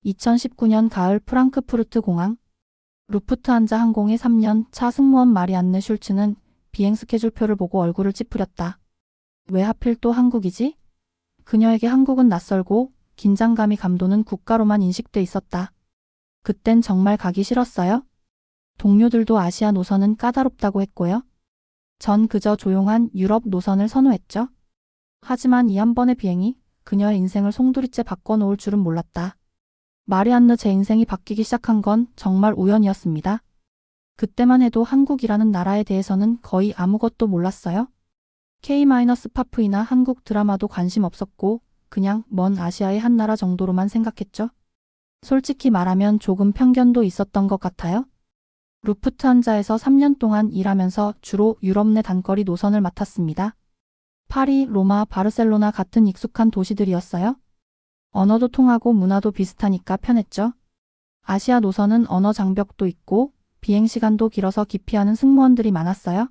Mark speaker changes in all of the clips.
Speaker 1: 2019년 가을 프랑크푸르트 공항. 루프트한자 항공의 3년 차 승무원 마리안느 슐츠는 비행 스케줄표를 보고 얼굴을 찌푸렸다. 왜 하필 또 한국이지? 그녀에게 한국은 낯설고 긴장감이 감도는 국가로만 인식돼 있었다. 그땐 정말 가기 싫었어요. 동료들도 아시아 노선은 까다롭다고 했고요. 전 그저 조용한 유럽 노선을 선호했죠. 하지만 이 한 번의 비행이 그녀의 인생을 송두리째 바꿔놓을 줄은 몰랐다. 마리안느 제 인생이 바뀌기 시작한 건 정말 우연이었습니다. 그때만 해도 한국이라는 나라에 대해서는 거의 아무것도 몰랐어요. K-파프이나 한국 드라마도 관심 없었고 그냥 먼 아시아의 한 나라 정도로만 생각했죠. 솔직히 말하면 조금 편견도 있었던 것 같아요. 루프트한자에서 3년 동안 일하면서 주로 유럽 내 단거리 노선을 맡았습니다. 파리, 로마, 바르셀로나 같은 익숙한 도시들이었어요. 언어도 통하고 문화도 비슷하니까 편했죠. 아시아 노선은 언어 장벽도 있고 비행시간도 길어서 기피하는 승무원들이 많았어요.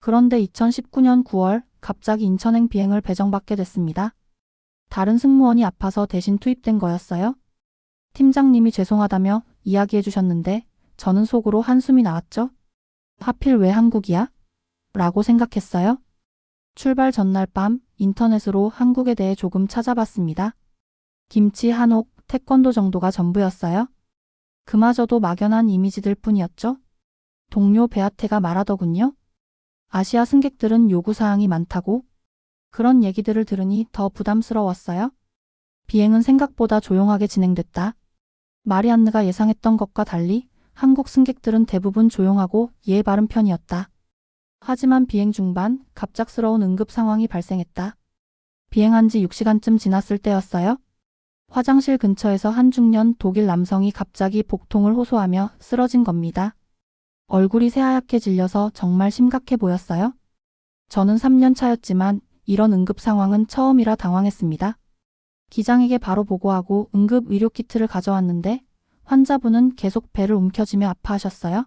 Speaker 1: 그런데 2019년 9월 갑자기 인천행 비행을 배정받게 됐습니다. 다른 승무원이 아파서 대신 투입된 거였어요. 팀장님이 죄송하다며 이야기해 주셨는데 저는 속으로 한숨이 나왔죠. 하필 왜 한국이야? 라고 생각했어요. 출발 전날 밤 인터넷으로 한국에 대해 조금 찾아봤습니다. 김치, 한옥, 태권도 정도가 전부였어요. 그마저도 막연한 이미지들 뿐이었죠. 동료 베아테가 말하더군요. 아시아 승객들은 요구사항이 많다고. 그런 얘기들을 들으니 더 부담스러웠어요. 비행은 생각보다 조용하게 진행됐다. 마리안느가 예상했던 것과 달리 한국 승객들은 대부분 조용하고 예의 바른 편이었다. 하지만 비행 중반 갑작스러운 응급 상황이 발생했다. 비행한 지 6시간쯤 지났을 때였어요. 화장실 근처에서 한 중년 독일 남성이 갑자기 복통을 호소하며 쓰러진 겁니다. 얼굴이 새하얗게 질려서 정말 심각해 보였어요. 저는 3년 차였지만 이런 응급 상황은 처음이라 당황했습니다. 기장에게 바로 보고하고 응급 의료 키트를 가져왔는데 환자분은 계속 배를 움켜쥐며 아파하셨어요.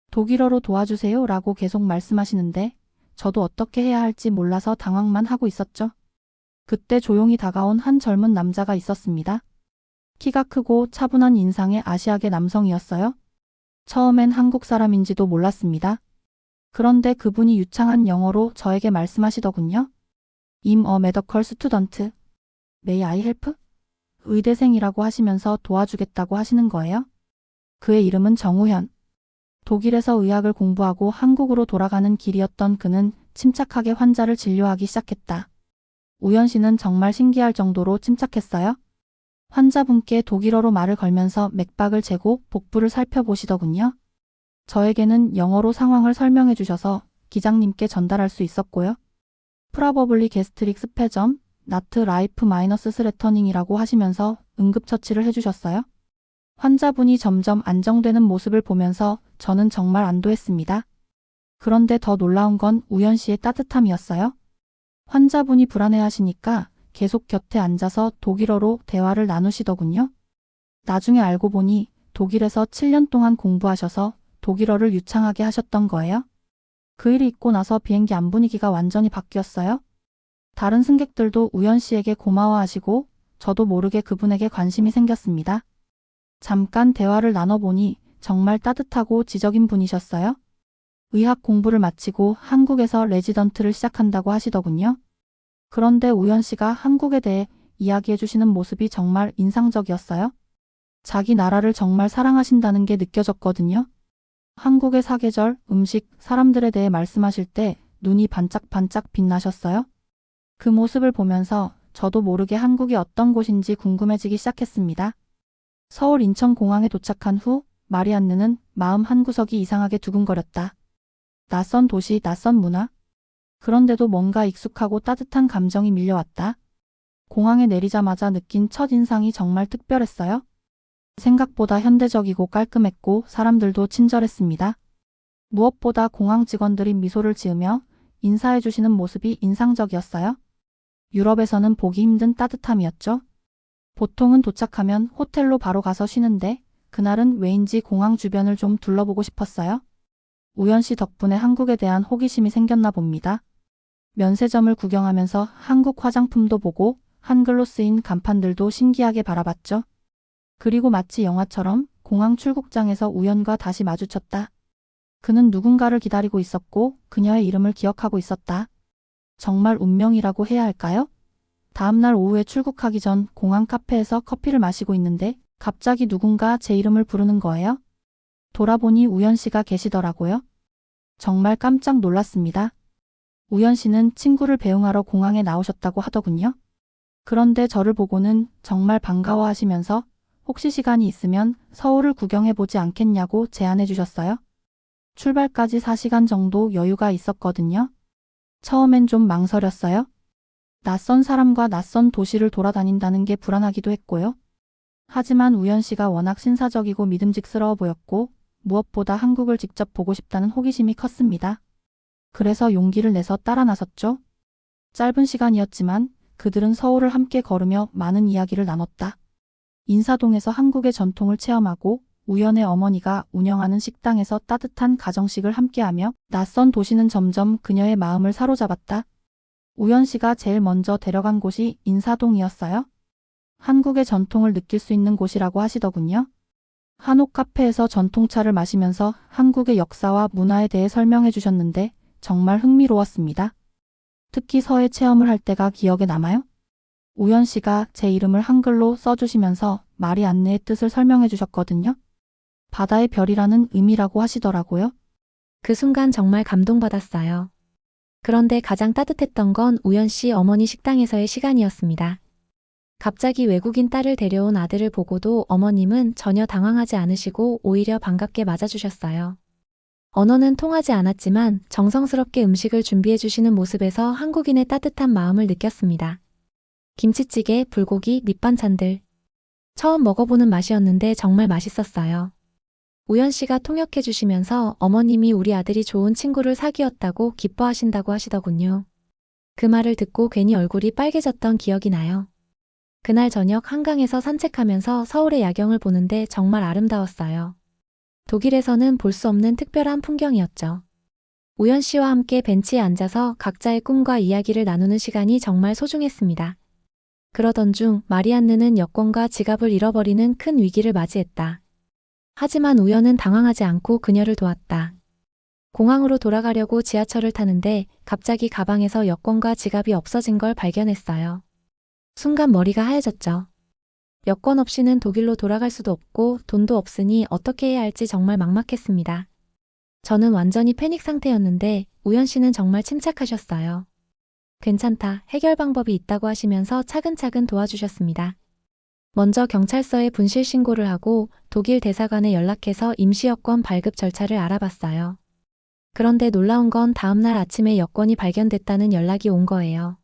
Speaker 1: 독일어로 도와주세요 라고 계속 말씀하시는데 저도 어떻게 해야 할지 몰라서 당황만 하고 있었죠. 그때 조용히 다가온 한 젊은 남자가 있었습니다. 키가 크고 차분한 인상의 아시아계 남성이었어요. 처음엔 한국 사람인지도 몰랐습니다. 그런데 그분이 유창한 영어로 저에게 말씀하시더군요. I'm a medical student. May I help? 의대생이라고 하시면서 도와주겠다고 하시는 거예요. 그의 이름은 정우현. 독일에서 의학을 공부하고 한국으로 돌아가는 길이었던 그는 침착하게 환자를 진료하기 시작했다. 우현 씨는 정말 신기할 정도로 침착했어요. 환자분께 독일어로 말을 걸면서 맥박을 재고 복부를 살펴보시더군요. 저에게는 영어로 상황을 설명해 주셔서 기장님께 전달할 수 있었고요. 프라버블리 게스트릭 스페점, 나트 라이프 마이너스 스레터닝이라고 하시면서 응급처치를 해주셨어요. 환자분이 점점 안정되는 모습을 보면서 저는 정말 안도했습니다. 그런데 더 놀라운 건 우현 씨의 따뜻함이었어요. 환자분이 불안해하시니까 계속 곁에 앉아서 독일어로 대화를 나누시더군요. 나중에 알고 보니 독일에서 7년 동안 공부하셔서 독일어를 유창하게 하셨던 거예요. 그 일이 있고 나서 비행기 안 분위기가 완전히 바뀌었어요. 다른 승객들도 우현 씨에게 고마워하시고 저도 모르게 그분에게 관심이 생겼습니다. 잠깐 대화를 나눠보니 정말 따뜻하고 지적인 분이셨어요. 의학 공부를 마치고 한국에서 레지던트를 시작한다고 하시더군요. 그런데 우현 씨가 한국에 대해 이야기해 주시는 모습이 정말 인상적이었어요. 자기 나라를 정말 사랑하신다는 게 느껴졌거든요. 한국의 사계절, 음식, 사람들에 대해 말씀하실 때 눈이 반짝반짝 빛나셨어요. 그 모습을 보면서 저도 모르게 한국이 어떤 곳인지 궁금해지기 시작했습니다. 서울 인천공항에 도착한 후 마리안느는 마음 한구석이 이상하게 두근거렸다. 낯선 도시, 낯선 문화. 그런데도 뭔가 익숙하고 따뜻한 감정이 밀려왔다. 공항에 내리자마자 느낀 첫 인상이 정말 특별했어요. 생각보다 현대적이고 깔끔했고 사람들도 친절했습니다. 무엇보다 공항 직원들이 미소를 지으며 인사해 주시는 모습이 인상적이었어요. 유럽에서는 보기 힘든 따뜻함이었죠. 보통은 도착하면 호텔로 바로 가서 쉬는데 그날은 왜인지 공항 주변을 좀 둘러보고 싶었어요. 우현 씨 덕분에 한국에 대한 호기심이 생겼나 봅니다. 면세점을 구경하면서 한국 화장품도 보고 한글로 쓰인 간판들도 신기하게 바라봤죠. 그리고 마치 영화처럼 공항 출국장에서 우연과 다시 마주쳤다. 그는 누군가를 기다리고 있었고 그녀의 이름을 기억하고 있었다. 정말 운명이라고 해야 할까요? 다음날 오후에 출국하기 전 공항 카페에서 커피를 마시고 있는데 갑자기 누군가 제 이름을 부르는 거예요. 돌아보니 우연 씨가 계시더라고요. 정말 깜짝 놀랐습니다. 우연 씨는 친구를 배웅하러 공항에 나오셨다고 하더군요. 그런데 저를 보고는 정말 반가워하시면서 혹시 시간이 있으면 서울을 구경해보지 않겠냐고 제안해 주셨어요. 출발까지 4시간 정도 여유가 있었거든요. 처음엔 좀 망설였어요. 낯선 사람과 낯선 도시를 돌아다닌다는 게 불안하기도 했고요. 하지만 우연 씨가 워낙 신사적이고 믿음직스러워 보였고 무엇보다 한국을 직접 보고 싶다는 호기심이 컸습니다. 그래서 용기를 내서 따라 나섰죠. 짧은 시간이었지만 그들은 서울을 함께 걸으며 많은 이야기를 나눴다. 인사동에서 한국의 전통을 체험하고 우연의 어머니가 운영하는 식당에서 따뜻한 가정식을 함께하며 낯선 도시는 점점 그녀의 마음을 사로잡았다. 우연 씨가 제일 먼저 데려간 곳이 인사동이었어요. 한국의 전통을 느낄 수 있는 곳이라고 하시더군요. 한옥 카페에서 전통차를 마시면서 한국의 역사와 문화에 대해 설명해 주셨는데 정말 흥미로웠습니다. 특히 서해 체험을 할 때가 기억에 남아요. 우연 씨가 제 이름을 한글로 써주시면서 마리안느의 뜻을 설명해 주셨거든요. 바다의 별이라는 의미라고 하시더라고요.
Speaker 2: 그 순간 정말 감동받았어요. 그런데 가장 따뜻했던 건 우연 씨 어머니 식당에서의 시간이었습니다. 갑자기 외국인 딸을 데려온 아들을 보고도 어머님은 전혀 당황하지 않으시고 오히려 반갑게 맞아주셨어요. 언어는 통하지 않았지만 정성스럽게 음식을 준비해 주시는 모습에서 한국인의 따뜻한 마음을 느꼈습니다. 김치찌개, 불고기, 밑반찬들. 처음 먹어보는 맛이었는데 정말 맛있었어요. 우연 씨가 통역해 주시면서 어머님이 우리 아들이 좋은 친구를 사귀었다고 기뻐하신다고 하시더군요. 그 말을 듣고 괜히 얼굴이 빨개졌던 기억이 나요. 그날 저녁 한강에서 산책하면서 서울의 야경을 보는데 정말 아름다웠어요. 독일에서는 볼 수 없는 특별한 풍경이었죠. 우연 씨와 함께 벤치에 앉아서 각자의 꿈과 이야기를 나누는 시간이 정말 소중했습니다. 그러던 중 마리안느는 여권과 지갑을 잃어버리는 큰 위기를 맞이했다. 하지만 우연은 당황하지 않고 그녀를 도왔다. 공항으로 돌아가려고 지하철을 타는데 갑자기 가방에서 여권과 지갑이 없어진 걸 발견했어요. 순간 머리가 하얘졌죠. 여권 없이는 독일로 돌아갈 수도 없고 돈도 없으니 어떻게 해야 할지 정말 막막했습니다. 저는 완전히 패닉 상태였는데 우연 씨는 정말 침착하셨어요. 괜찮다, 해결 방법이 있다고 하시면서 차근차근 도와주셨습니다. 먼저 경찰서에 분실 신고를 하고 독일 대사관에 연락해서 임시 여권 발급 절차를 알아봤어요. 그런데 놀라운 건 다음날 아침에 여권이 발견됐다는 연락이 온 거예요.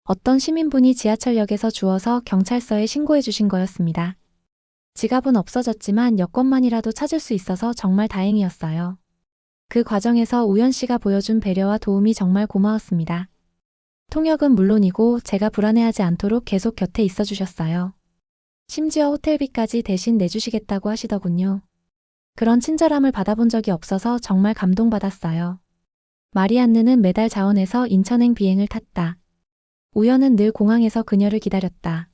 Speaker 2: 어떤 시민분이 지하철역에서 주워서 경찰서에 신고해 주신 거였습니다. 지갑은 없어졌지만 여권만이라도 찾을 수 있어서 정말 다행이었어요. 그 과정에서 우연 씨가 보여준 배려와 도움이 정말 고마웠습니다. 통역은 물론이고 제가 불안해하지 않도록 계속 곁에 있어 주셨어요. 심지어 호텔비까지 대신 내주시겠다고 하시더군요. 그런 친절함을 받아본 적이 없어서 정말 감동받았어요. 마리안느는 매달 자원해서 인천행 비행을 탔다. 우연은 늘 공항에서 그녀를 기다렸다.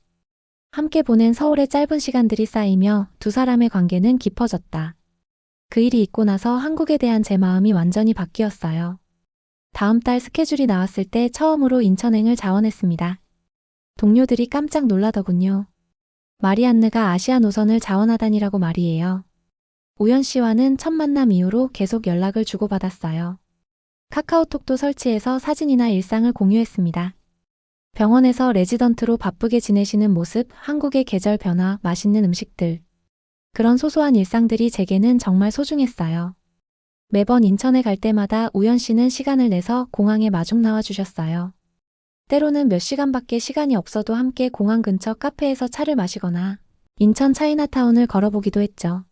Speaker 2: 함께 보낸 서울의 짧은 시간들이 쌓이며 두 사람의 관계는 깊어졌다. 그 일이 있고 나서 한국에 대한 제 마음이 완전히 바뀌었어요. 다음 달 스케줄이 나왔을 때 처음으로 인천행을 자원했습니다. 동료들이 깜짝 놀라더군요. 마리안느가 아시아 노선을 자원하다니라고 말이에요. 우연 씨와는 첫 만남 이후로 계속 연락을 주고받았어요. 카카오톡도 설치해서 사진이나 일상을 공유했습니다. 병원에서 레지던트로 바쁘게 지내시는 모습, 한국의 계절 변화, 맛있는 음식들. 그런 소소한 일상들이 제게는 정말 소중했어요. 매번 인천에 갈 때마다 우연 씨는 시간을 내서 공항에 마중 나와 주셨어요. 때로는 몇 시간밖에 시간이 없어도 함께 공항 근처 카페에서 차를 마시거나 인천 차이나타운을 걸어보기도 했죠.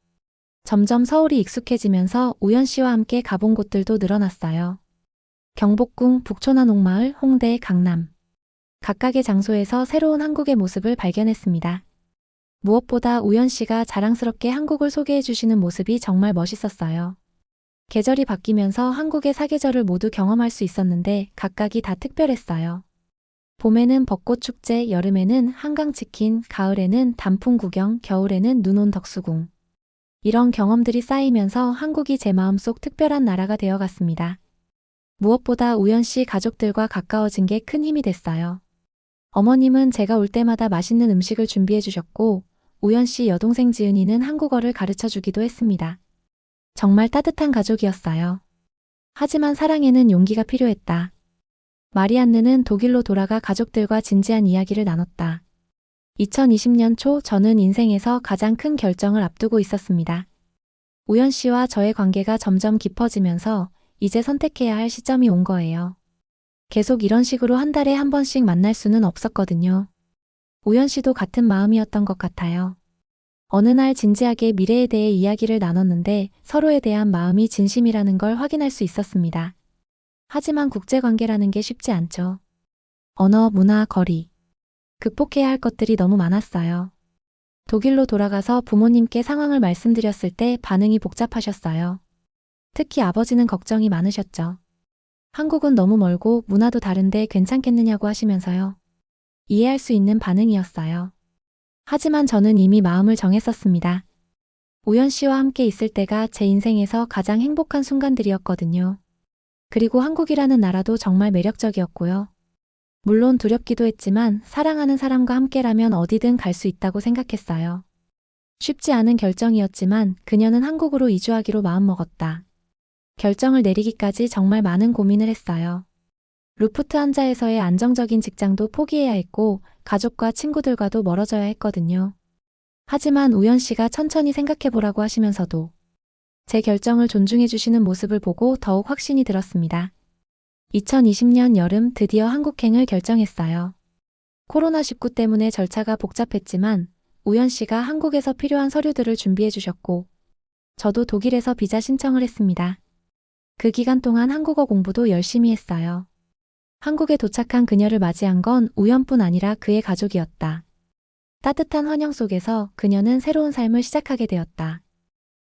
Speaker 2: 점점 서울이 익숙해지면서 우연 씨와 함께 가본 곳들도 늘어났어요. 경복궁, 북촌한옥마을, 홍대, 강남. 각각의 장소에서 새로운 한국의 모습을 발견했습니다. 무엇보다 우연 씨가 자랑스럽게 한국을 소개해 주시는 모습이 정말 멋있었어요. 계절이 바뀌면서 한국의 사계절을 모두 경험할 수 있었는데 각각이 다 특별했어요. 봄에는 벚꽃 축제, 여름에는 한강 치킨, 가을에는 단풍 구경, 겨울에는 눈 온 덕수궁. 이런 경험들이 쌓이면서 한국이 제 마음속 특별한 나라가 되어갔습니다. 무엇보다 우연 씨 가족들과 가까워진 게 큰 힘이 됐어요. 어머님은 제가 올 때마다 맛있는 음식을 준비해 주셨고, 우연 씨 여동생 지은이는 한국어를 가르쳐 주기도 했습니다. 정말 따뜻한 가족이었어요. 하지만 사랑에는 용기가 필요했다. 마리안느는 독일로 돌아가 가족들과 진지한 이야기를 나눴다. 2020년 초 저는 인생에서 가장 큰 결정을 앞두고 있었습니다. 우연 씨와 저의 관계가 점점 깊어지면서 이제 선택해야 할 시점이 온 거예요. 계속 이런 식으로 한 달에 한 번씩 만날 수는 없었거든요. 우연 씨도 같은 마음이었던 것 같아요. 어느 날 진지하게 미래에 대해 이야기를 나눴는데 서로에 대한 마음이 진심이라는 걸 확인할 수 있었습니다. 하지만 국제관계라는 게 쉽지 않죠. 언어, 문화, 거리. 극복해야 할 것들이 너무 많았어요. 독일로 돌아가서 부모님께 상황을 말씀드렸을 때 반응이 복잡하셨어요. 특히 아버지는 걱정이 많으셨죠. 한국은 너무 멀고 문화도 다른데 괜찮겠느냐고 하시면서요. 이해할 수 있는 반응이었어요. 하지만 저는 이미 마음을 정했었습니다. 우연 씨와 함께 있을 때가 제 인생에서 가장 행복한 순간들이었거든요. 그리고 한국이라는 나라도 정말 매력적이었고요. 물론 두렵기도 했지만 사랑하는 사람과 함께라면 어디든 갈 수 있다고 생각했어요. 쉽지 않은 결정이었지만 그녀는 한국으로 이주하기로 마음먹었다. 결정을 내리기까지 정말 많은 고민을 했어요. 루프트한자에서의 안정적인 직장도 포기해야 했고 가족과 친구들과도 멀어져야 했거든요. 하지만 우연 씨가 천천히 생각해보라고 하시면서도 제 결정을 존중해 주시는 모습을 보고 더욱 확신이 들었습니다. 2020년 여름 드디어 한국행을 결정했어요. 코로나19 때문에 절차가 복잡했지만 우연 씨가 한국에서 필요한 서류들을 준비해 주셨고 저도 독일에서 비자 신청을 했습니다. 그 기간 동안 한국어 공부도 열심히 했어요. 한국에 도착한 그녀를 맞이한 건 우연뿐 아니라 그의 가족이었다. 따뜻한 환영 속에서 그녀는 새로운 삶을 시작하게 되었다.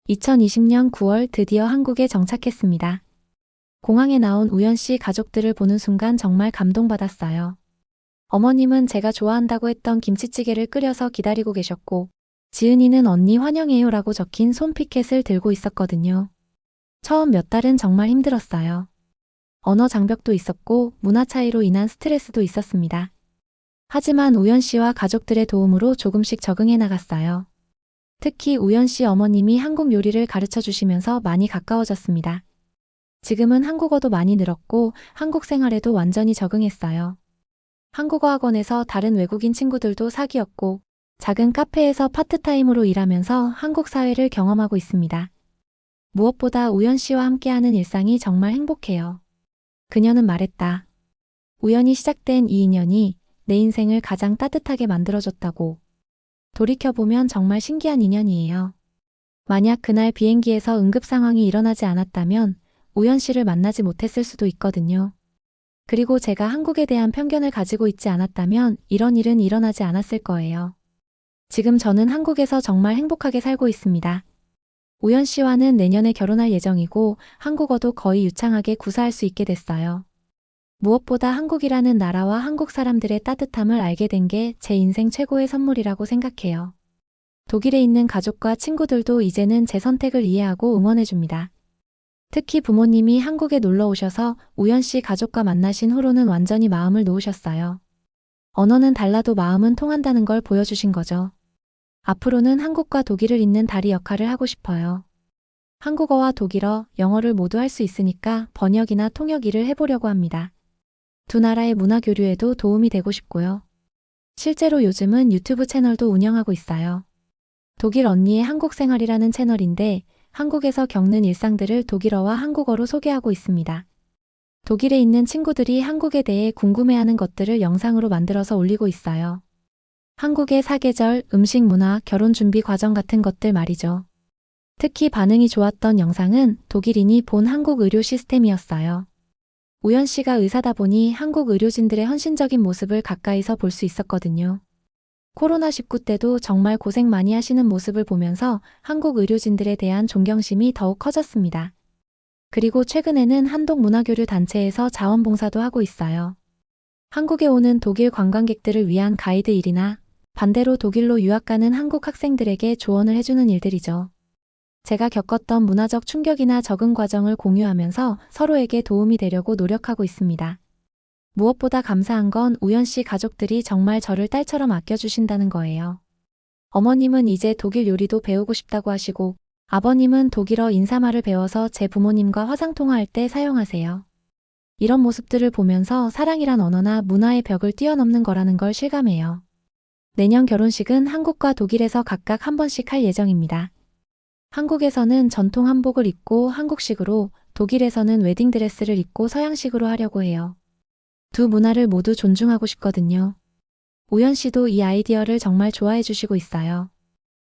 Speaker 2: 2020년 9월 드디어 한국에 정착했습니다. 공항에 나온 우연 씨 가족들을 보는 순간 정말 감동받았어요. 어머님은 제가 좋아한다고 했던 김치찌개를 끓여서 기다리고 계셨고, 지은이는 언니 환영해요라고 적힌 손 피켓을 들고 있었거든요. 처음 몇 달은 정말 힘들었어요. 언어 장벽도 있었고 문화 차이로 인한 스트레스도 있었습니다. 하지만 우연 씨와 가족들의 도움으로 조금씩 적응해 나갔어요. 특히 우연 씨 어머님이 한국 요리를 가르쳐 주시면서 많이 가까워졌습니다. 지금은 한국어도 많이 늘었고 한국 생활에도 완전히 적응했어요. 한국어 학원에서 다른 외국인 친구들도 사귀었고 작은 카페에서 파트타임으로 일하면서 한국 사회를 경험하고 있습니다. 무엇보다 우연 씨와 함께하는 일상이 정말 행복해요. 그녀는 말했다. 우연히 시작된 이 인연이 내 인생을 가장 따뜻하게 만들어줬다고. 돌이켜보면 정말 신기한 인연이에요. 만약 그날 비행기에서 응급 상황이 일어나지 않았다면 우연 씨를 만나지 못했을 수도 있거든요. 그리고 제가 한국에 대한 편견을 가지고 있지 않았다면 이런 일은 일어나지 않았을 거예요. 지금 저는 한국에서 정말 행복하게 살고 있습니다. 우연 씨와는 내년에 결혼할 예정이고 한국어도 거의 유창하게 구사할 수 있게 됐어요. 무엇보다 한국이라는 나라와 한국 사람들의 따뜻함을 알게 된 게 제 인생 최고의 선물이라고 생각해요. 독일에 있는 가족과 친구들도 이제는 제 선택을 이해하고 응원해줍니다. 특히 부모님이 한국에 놀러 오셔서 우연 씨 가족과 만나신 후로는 완전히 마음을 놓으셨어요. 언어는 달라도 마음은 통한다는 걸 보여주신 거죠. 앞으로는 한국과 독일을 잇는 다리 역할을 하고 싶어요. 한국어와 독일어, 영어를 모두 할 수 있으니까 번역이나 통역 일을 해보려고 합니다. 두 나라의 문화 교류에도 도움이 되고 싶고요. 실제로 요즘은 유튜브 채널도 운영하고 있어요. 독일 언니의 한국 생활이라는 채널인데 한국에서 겪는 일상들을 독일어와 한국어로 소개하고 있습니다. 독일에 있는 친구들이 한국에 대해 궁금해하는 것들을 영상으로 만들어서 올리고 있어요. 한국의 사계절, 음식 문화, 결혼 준비 과정 같은 것들 말이죠. 특히 반응이 좋았던 영상은 독일인이 본 한국 의료 시스템이었어요. 우연 씨가 의사다 보니 한국 의료진들의 헌신적인 모습을 가까이서 볼 수 있었거든요. 코로나19 때도 정말 고생 많이 하시는 모습을 보면서 한국 의료진들에 대한 존경심이 더욱 커졌습니다. 그리고 최근에는 한독 문화교류 단체에서 자원봉사도 하고 있어요. 한국에 오는 독일 관광객들을 위한 가이드 일이나 반대로 독일로 유학 가는 한국 학생들에게 조언을 해주는 일들이죠. 제가 겪었던 문화적 충격이나 적응 과정을 공유하면서 서로에게 도움이 되려고 노력하고 있습니다. 무엇보다 감사한 건 우연 씨 가족들이 정말 저를 딸처럼 아껴주신다는 거예요. 어머님은 이제 독일 요리도 배우고 싶다고 하시고, 아버님은 독일어 인사말을 배워서 제 부모님과 화상통화할 때 사용하세요. 이런 모습들을 보면서 사랑이란 언어나 문화의 벽을 뛰어넘는 거라는 걸 실감해요. 내년 결혼식은 한국과 독일에서 각각 한 번씩 할 예정입니다. 한국에서는 전통 한복을 입고 한국식으로, 독일에서는 웨딩드레스를 입고 서양식으로 하려고 해요. 두 문화를 모두 존중하고 싶거든요. 우연 씨도 이 아이디어를 정말 좋아해 주시고 있어요.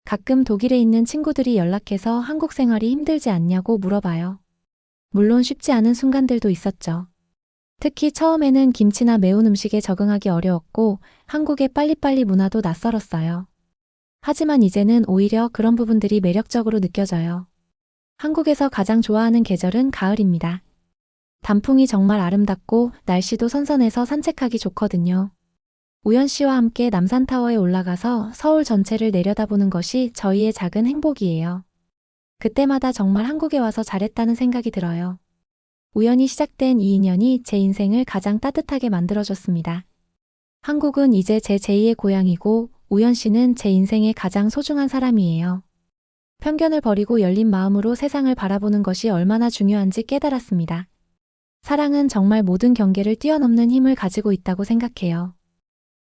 Speaker 2: 가끔 독일에 있는 친구들이 연락해서 한국 생활이 힘들지 않냐고 물어봐요. 물론 쉽지 않은 순간들도 있었죠. 특히 처음에는 김치나 매운 음식에 적응하기 어려웠고 한국의 빨리빨리 문화도 낯설었어요. 하지만 이제는 오히려 그런 부분들이 매력적으로 느껴져요. 한국에서 가장 좋아하는 계절은 가을입니다. 단풍이 정말 아름답고 날씨도 선선해서 산책하기 좋거든요. 우연 씨와 함께 남산타워에 올라가서 서울 전체를 내려다보는 것이 저희의 작은 행복이에요. 그때마다 정말 한국에 와서 잘했다는 생각이 들어요. 우연히 시작된 이 인연이 제 인생을 가장 따뜻하게 만들어줬습니다. 한국은 이제 제 제2의 고향이고 우연 씨는 제 인생의 가장 소중한 사람이에요. 편견을 버리고 열린 마음으로 세상을 바라보는 것이 얼마나 중요한지 깨달았습니다. 사랑은 정말 모든 경계를 뛰어넘는 힘을 가지고 있다고 생각해요.